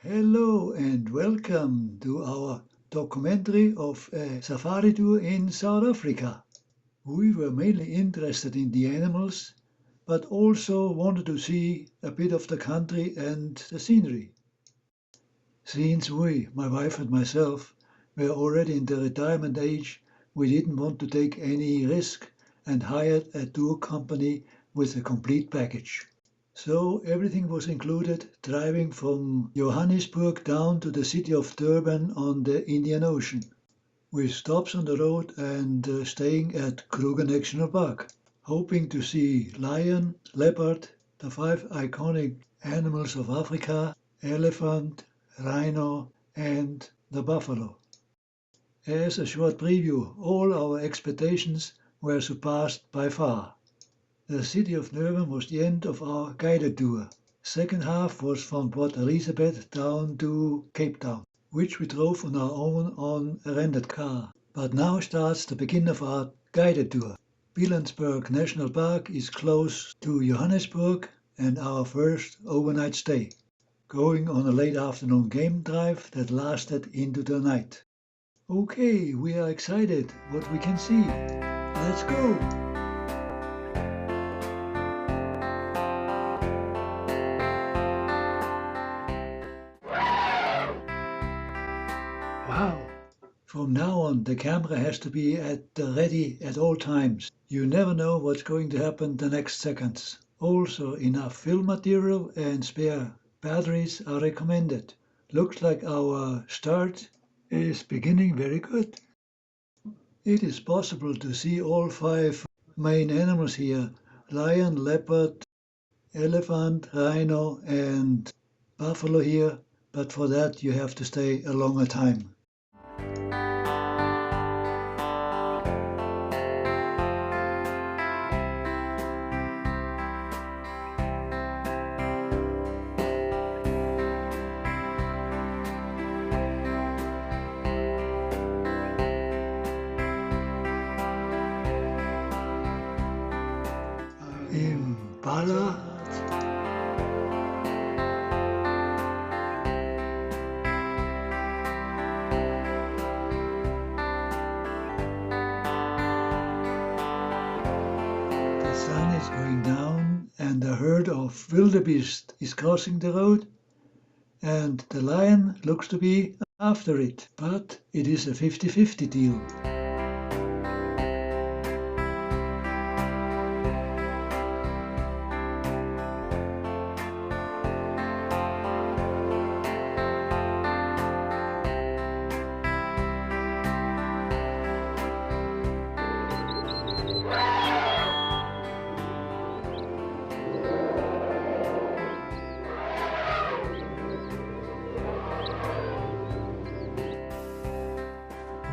Hello and welcome to our documentary of a safari tour in South Africa. We were mainly interested in the animals, but also wanted to see a bit of the country and the scenery. Since we, my wife and myself, were already in the retirement age, we didn't want to take any risk and hired a tour company with a complete package. So everything was included, driving from Johannesburg down to the city of Durban on the Indian Ocean, with stops on the road and staying at Kruger National Park, hoping to see lion, leopard, the 5 iconic animals of Africa, elephant, rhino and the buffalo. As a short preview, all our expectations were surpassed by far. The city of Durban was the end of our guided tour. Second half was from Port Elisabeth down to Cape Town, which we drove on our own on a rented car. But now starts the beginning of our guided tour. Pilanesberg National Park is close to Johannesburg and our first overnight stay, going on a late afternoon game drive that lasted into the night. Okay, we are excited what we can see. Let's go! Wow! From now on, the camera has to be at the ready at all times. You never know what's going to happen the next seconds. Also, enough film material and spare batteries are recommended. Looks like our start is beginning very good. It is possible to see all 5 main animals here: lion, leopard, elephant, rhino and buffalo here, but for that you have to stay a longer time. Impala. The sun is going down and a herd of wildebeest is crossing the road, and the lion looks to be after it, but it is a 50-50 deal.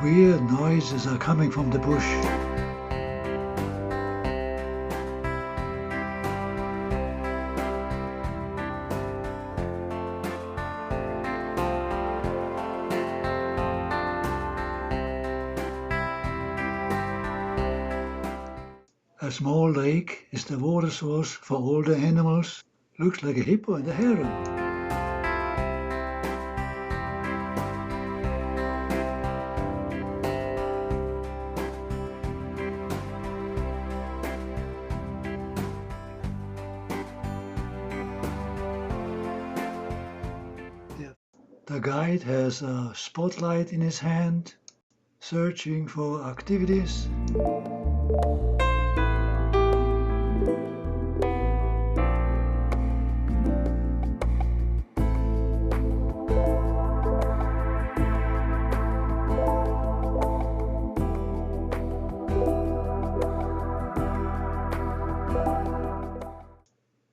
Weird noises are coming from the bush. A small lake is the water source for all the animals. Looks like a hippo and a heron. The guide has a spotlight in his hand, searching for activities.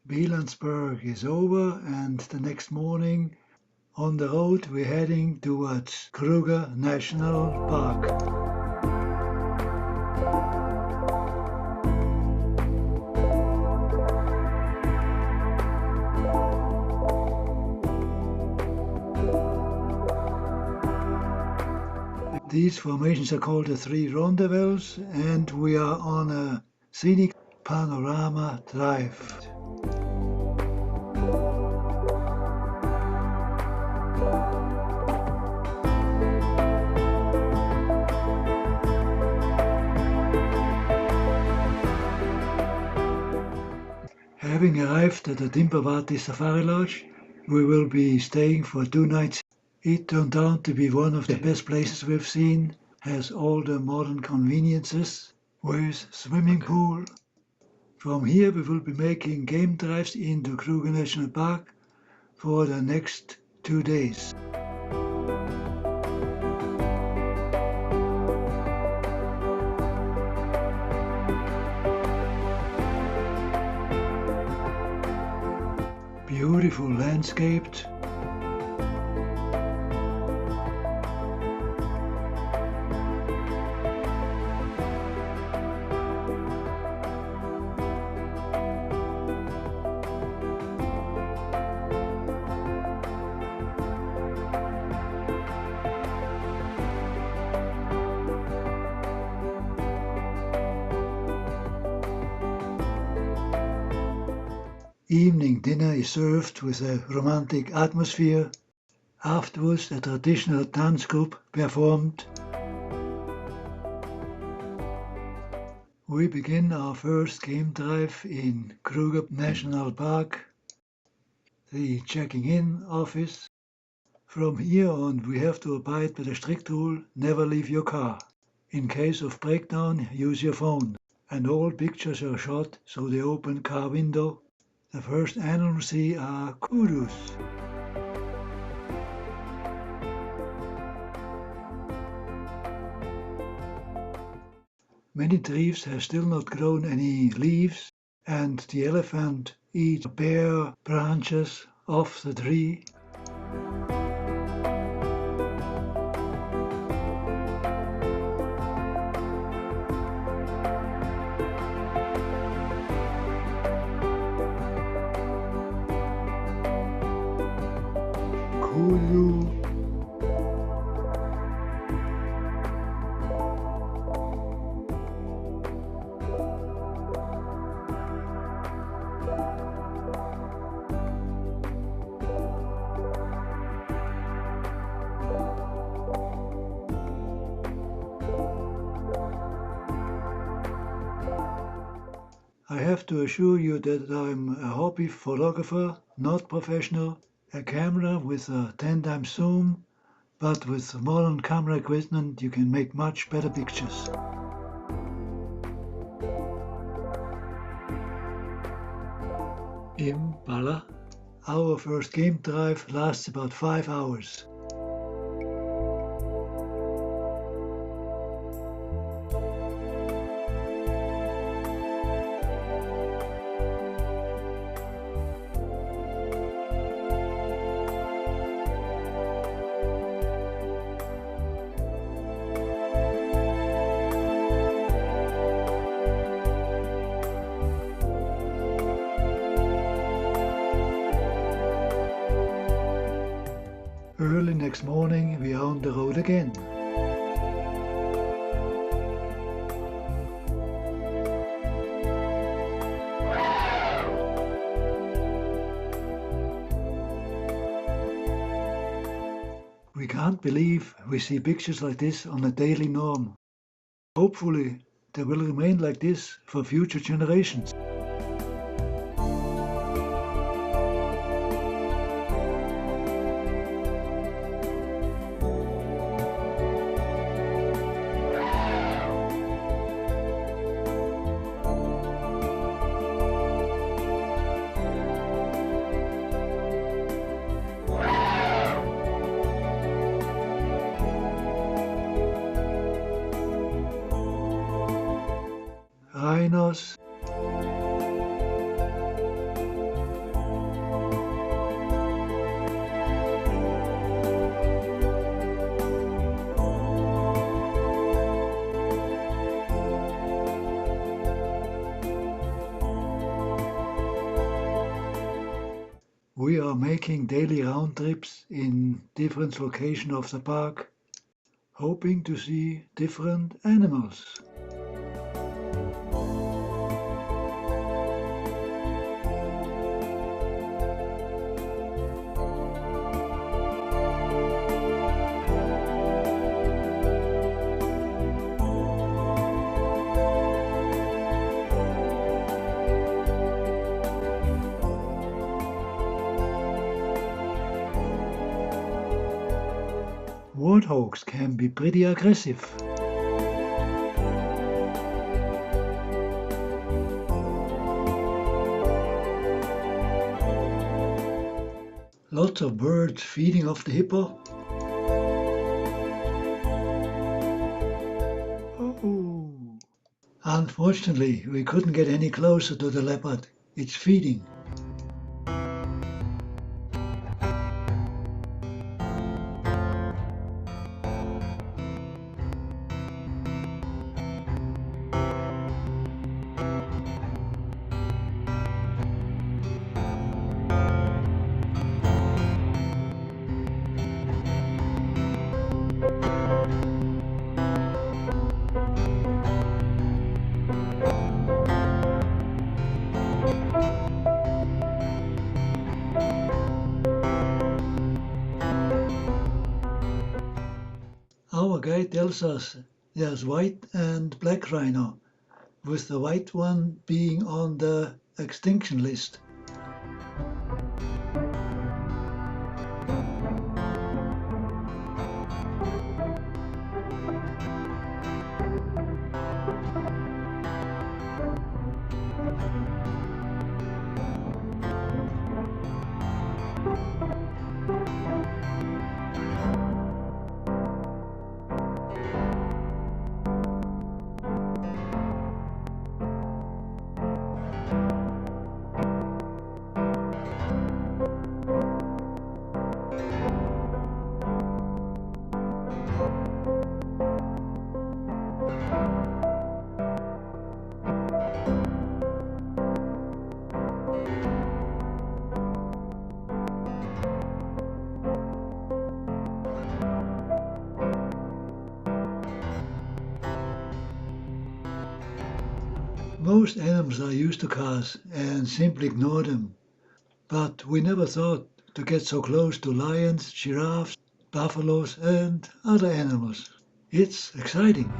Pilanesberg is over, and the next morning on the road we're heading towards Kruger National Park. These formations are called the 3 rendezvous, and we are on a scenic panorama drive. Having arrived at the Dimpavati Safari Lodge, we will be staying for 2 nighs. It turned out to be one of the best places we've seen, has all the modern conveniences, with swimming pool. From here we will be making game drives into Kruger National Park for the next 2 days. Beautiful landscaped. Evening dinner is served with a romantic atmosphere. Afterwards, a traditional dance group performed. We begin our first game drive in Kruger National Park, the checking in office. From here on, we have to abide by the strict rule, never leave your car. In case of breakdown, use your phone. And all pictures are shot through the open car window. The first animals we see are kudos. Many trees have still not grown any leaves, and the elephant eats bare branches off the tree. Kudu. I have to assure you that I'm a hobby photographer, not professional. A camera with a 10x zoom, but with modern camera equipment you can make much better pictures. Impala. Our first game drive lasts about 5 hours. Early next morning we are on the road again. We can't believe we see pictures like this on a daily norm. Hopefully they will remain like this for future generations. Rhinos. We are making daily round trips in different locations of the park, hoping to see different animals. Warthogs can be pretty aggressive. Lots of birds feeding off the hippo. Oh. Unfortunately, we couldn't get any closer to the leopard. It's feeding. Our guide tells us there's white and black rhino, with the white one being on the extinction list. Most animals are used to cars and simply ignore them, but we never thought to get so close to lions, giraffes, buffaloes and other animals. It's exciting.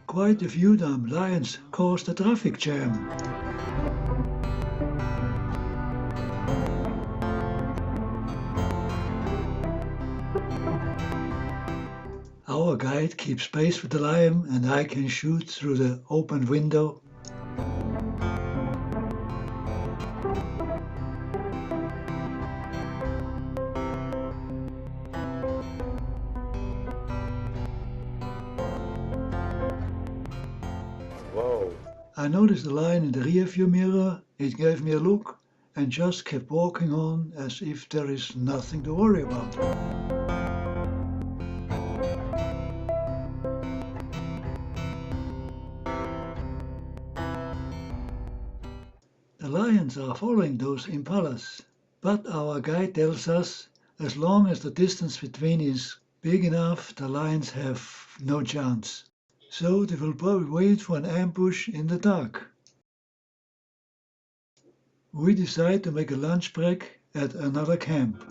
Quite a few damn lions caused a traffic jam. Our guide keeps space with the lion and I can shoot through the open window. Whoa. I noticed the lion in the rearview mirror. It gave me a look and just kept walking on as if there is nothing to worry about. The lions are following those impalas, but our guide tells us as long as the distance between is big enough, the lions have no chance. So they will probably wait for an ambush in the dark. We decide to make a lunch break at another camp.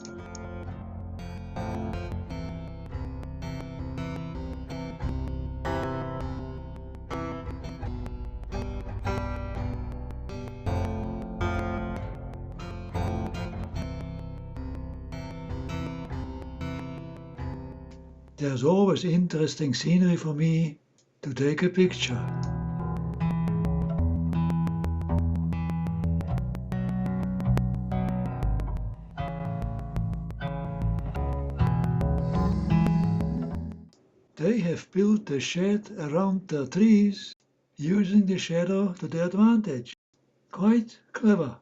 There's always interesting scenery for me to take a picture. They have built the shed around the trees, using the shadow to their advantage. Quite clever.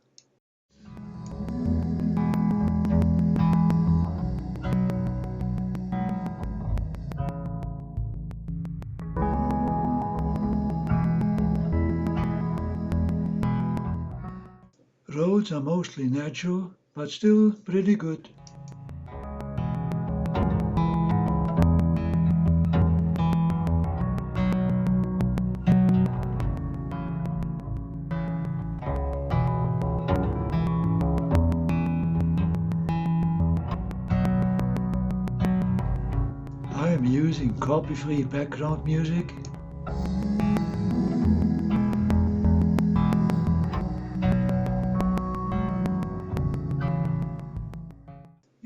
Roads are mostly natural, but still pretty good. I am using copy-free background music.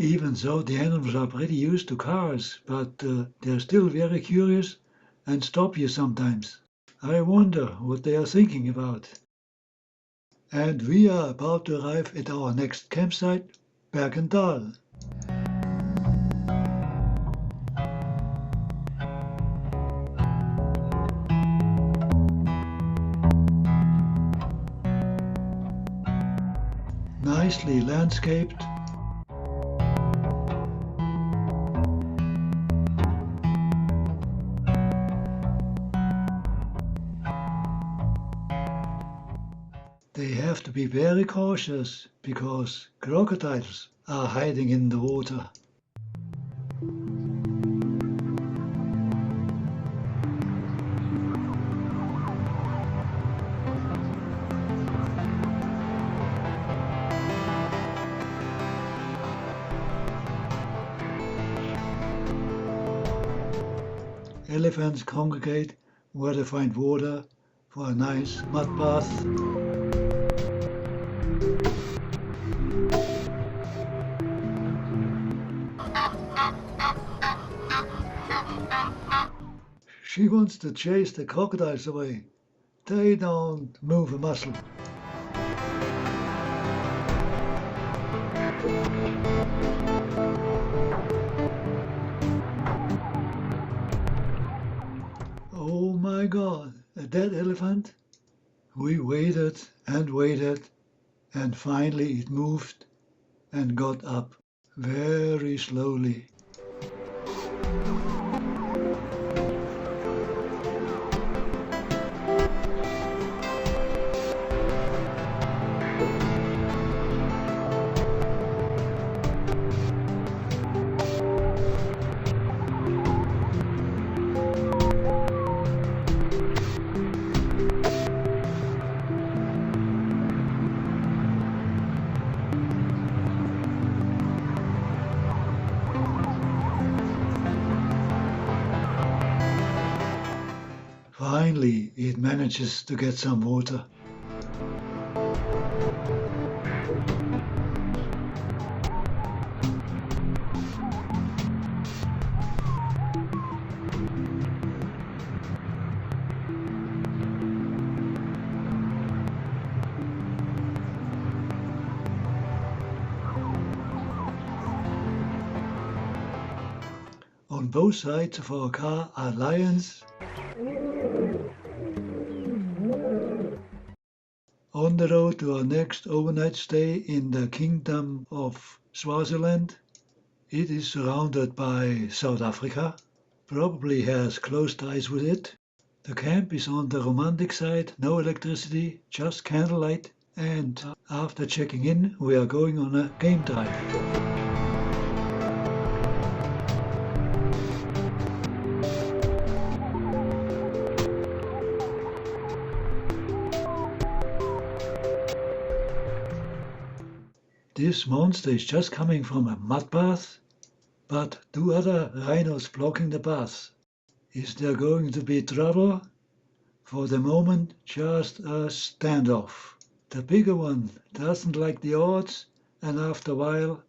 Even though the animals are pretty used to cars, but they're still very curious and stop you sometimes. I wonder what they are thinking about. And we are about to arrive at our next campsite, Bergenthal. Nicely landscaped. They have to be very cautious because crocodiles are hiding in the water. Elephants congregate where they find water for a nice mud bath. She wants to chase the crocodiles away. They don't move a muscle. Oh my God, a dead elephant? We waited and finally it moved and got up very slowly. Finally, it manages to get some water. On both sides of our car are lions. On the road to our next overnight stay in the Kingdom of Swaziland. It is surrounded by South Africa, probably has close ties with it. The camp is on the romantic side, no electricity, just candlelight, and after checking in we are going on a game drive. This monster is just coming from a mud bath, but two other rhinos blocking the bath. Is there going to be trouble? For the moment, just a standoff. The bigger one doesn't like the odds and after a while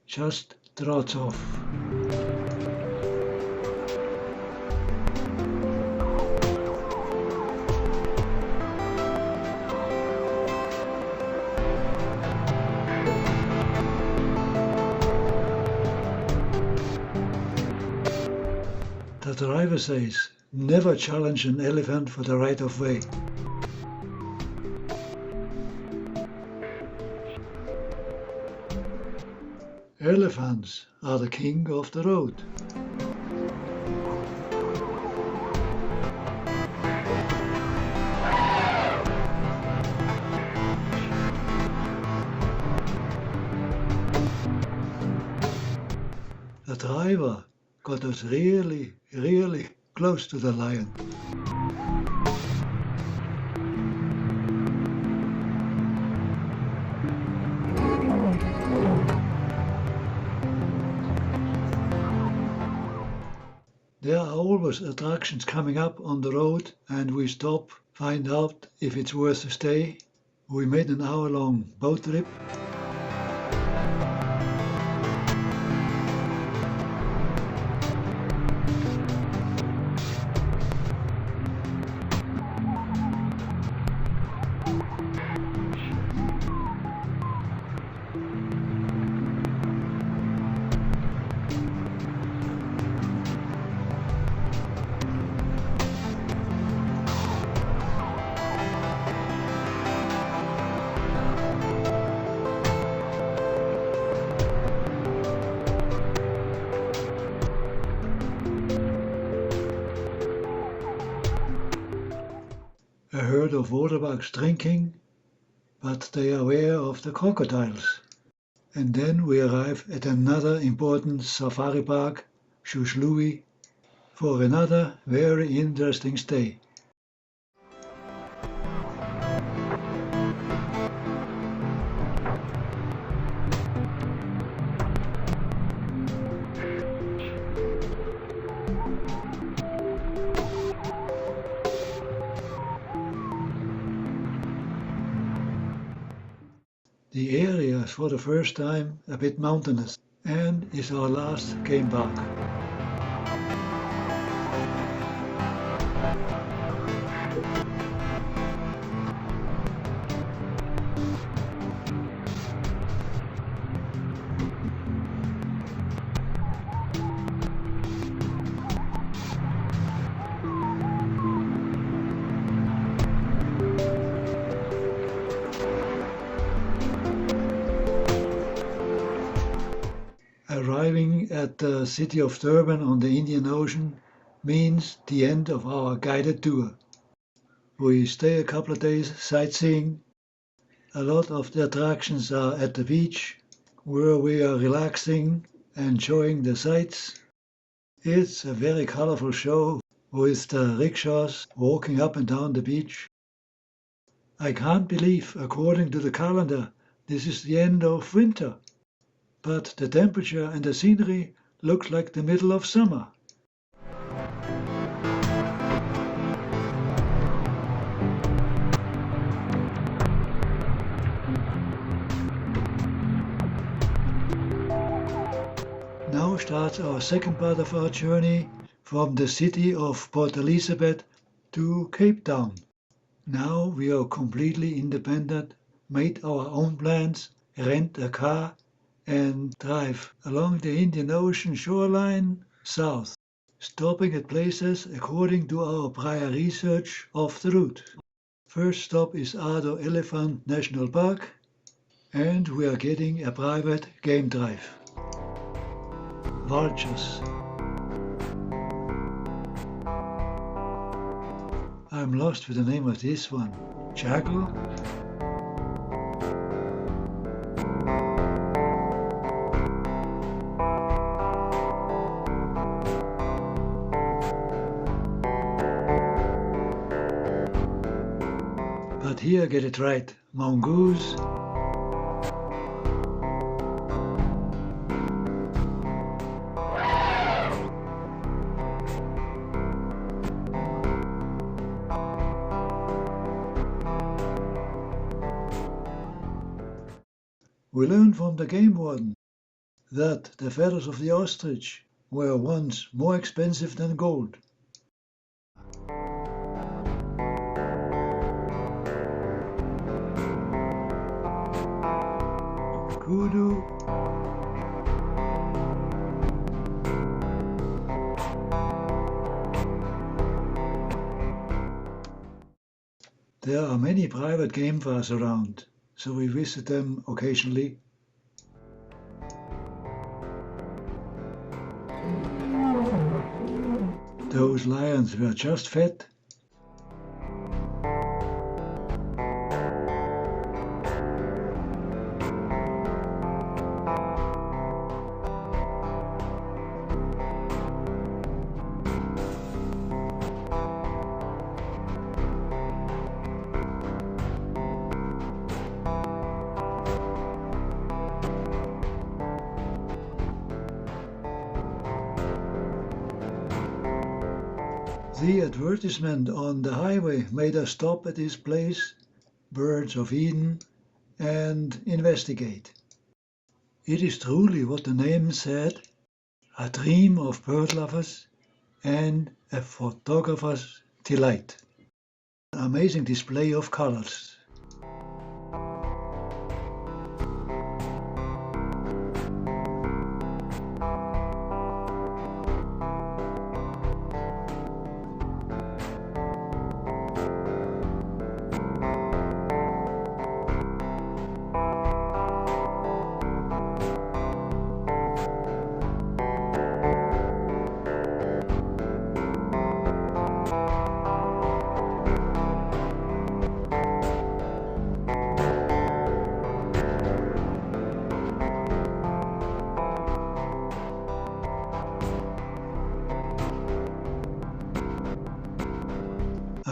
just trots off. The driver says, never challenge an elephant for the right of way. Elephants are the king of the road. The driver got us really close to the lion. There are always attractions coming up on the road and we stop, find out if it's worth to stay. We made an hour-long boat trip. of waterbugs drinking, but they are aware of the crocodiles. And then we arrive at another important safari park, Shushului, for another very interesting stay. The area is for the first time a bit mountainous and is our last game park. Arriving at the city of Durban on the Indian Ocean means the end of our guided tour. We stay a couple of days sightseeing. A lot of the attractions are at the beach, where we are relaxing, enjoying the sights. It's a very colorful show with the rickshaws walking up and down the beach. I can't believe, according to the calendar, this is the end of winter. But the temperature and the scenery look like the middle of summer. Now starts our second part of our journey from the city of Port Elisabeth to Cape Town. Now we are completely independent, made our own plans, rent a car and drive along the Indian Ocean shoreline south, stopping at places according to our prior research of the route. First stop is Ado Elephant National Park, and we are getting a private game drive. Vultures. I'm lost with the name of this one. Jackal? But here get it right. Mongoose. We learn from the game warden that the feathers of the ostrich were once more expensive than gold. Kudu. There are many private game bars around, so we visit them occasionally. Those lions were just fed. The advertisement on the highway made us stop at this place, Birds of Eden, and investigate. It is truly what the name said, a dream of bird lovers and a photographer's delight. An amazing display of colors.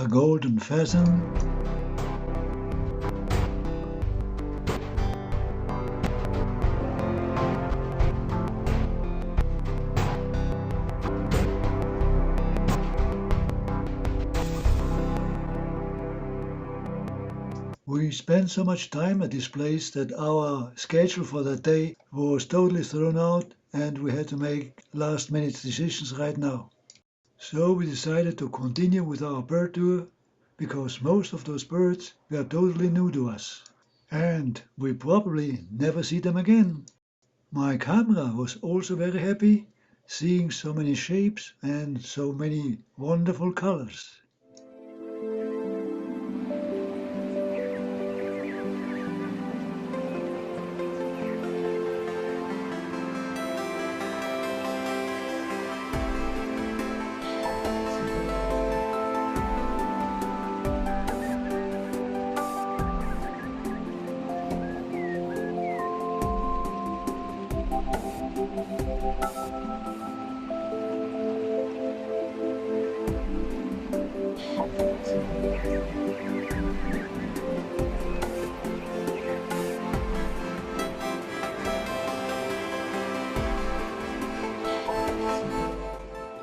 golden pheasant, we spent so much time at this place that our schedule for that day was totally thrown out and we had to make last-minute decisions right now. So we decided to continue with our bird tour because most of those birds were totally new to us. And we probably never see them again. My camera was also very happy seeing so many shapes and so many wonderful colors.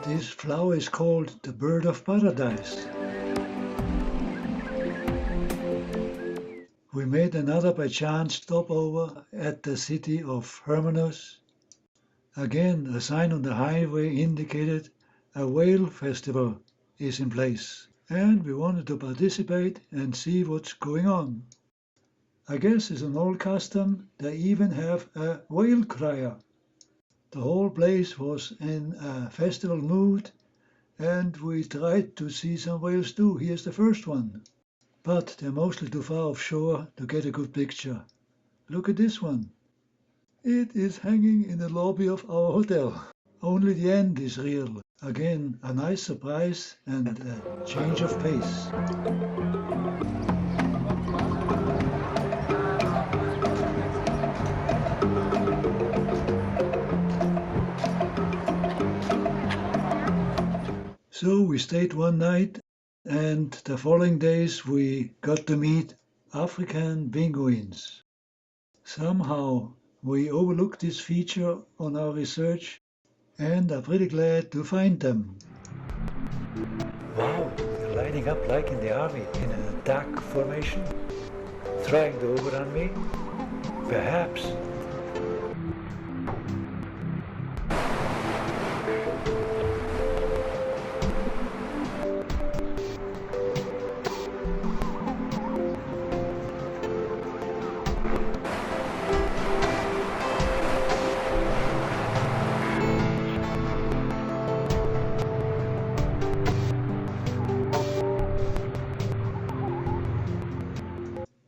This flower is called the bird of paradise. We made another by chance stopover at the city of Hermanus. Again, a sign on the highway indicated a whale festival is in place, and we wanted to participate and see what's going on. I guess it's an old custom, they even have a whale crier. The whole place was in a festival mood and we tried to see some whales too. Here's the first one. But they're mostly too far offshore to get a good picture. Look at this one. It is hanging in the lobby of our hotel. Only the end is real. Again, a nice surprise and a change of pace. So we stayed one night and the following days we got to meet African penguins. Somehow we overlooked this feature on our research and are pretty glad to find them. Wow, you're lining up like in the army in an attack formation? Trying to overrun me? Perhaps.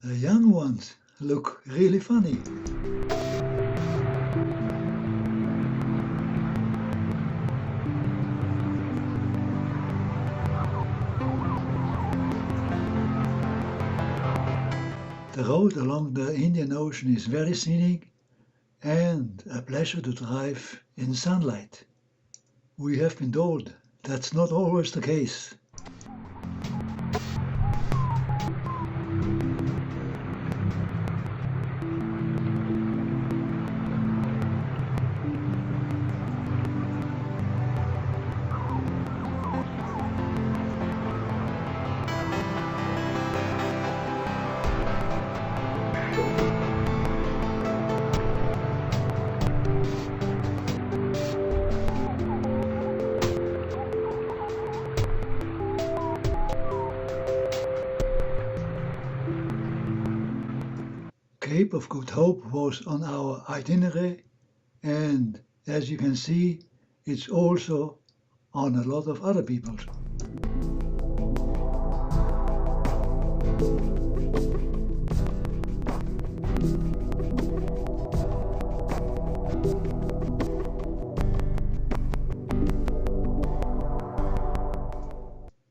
The young ones look really funny. The road along the Indian Ocean is very scenic and a pleasure to drive in sunlight. We have been told that's not always the case. Cape of Good Hope was on our itinerary, and as you can see, it's also on a lot of other people's.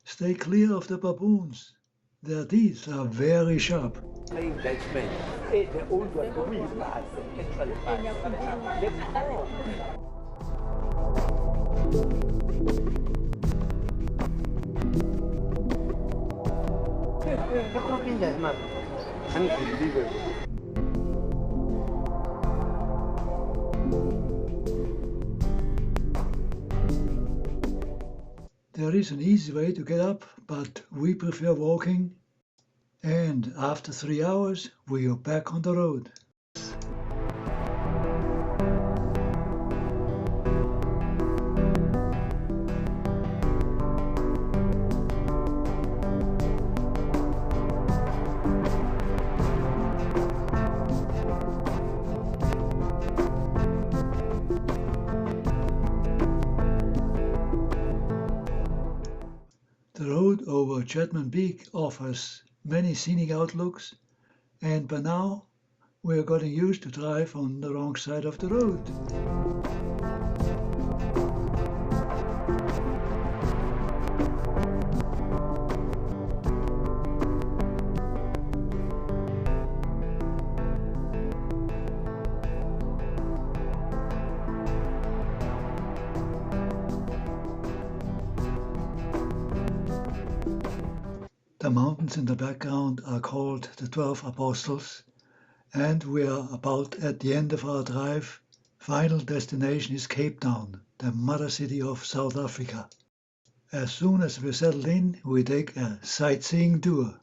Stay clear of the baboons. Their teeth are very sharp. Unbelievable. There is an easy way to get up, but we prefer walking. And after 3 hours, we are back on the road. The road over Chatman Peak offers many scenic outlooks, and by now we are getting used to drive on the wrong side of the road. The mountains in the background are called the 12 Apostles, and we are about at the end of our drive. Final destination is Cape Town, the mother city of South Africa. As soon as we're settled in, we take a sightseeing tour.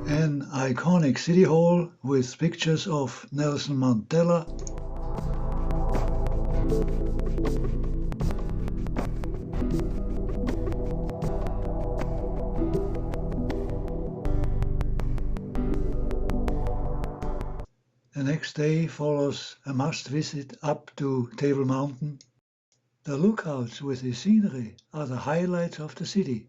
An iconic city hall with pictures of Nelson Mandela, The next day follows a must visit up to Table Mountain. The lookouts with the scenery are the highlights of the city.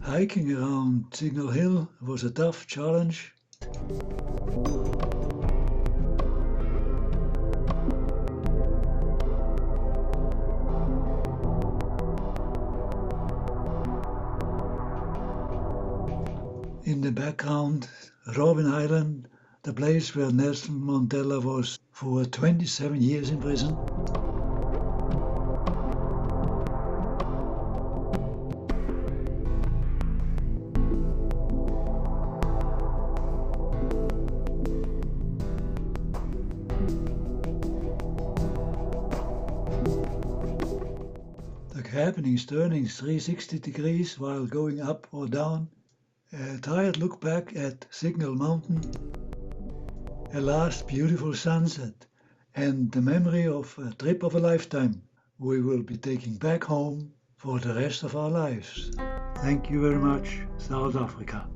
Hiking around Signal Hill was a tough challenge. In the background, Robben Island, the place where Nelson Mandela was for 27 years in prison. The cabin is turning 360 degrees while going up or down. A tired look back at Signal Mountain, a last beautiful sunset, and the memory of a trip of a lifetime we will be taking back home for the rest of our lives. Thank you very much, South Africa.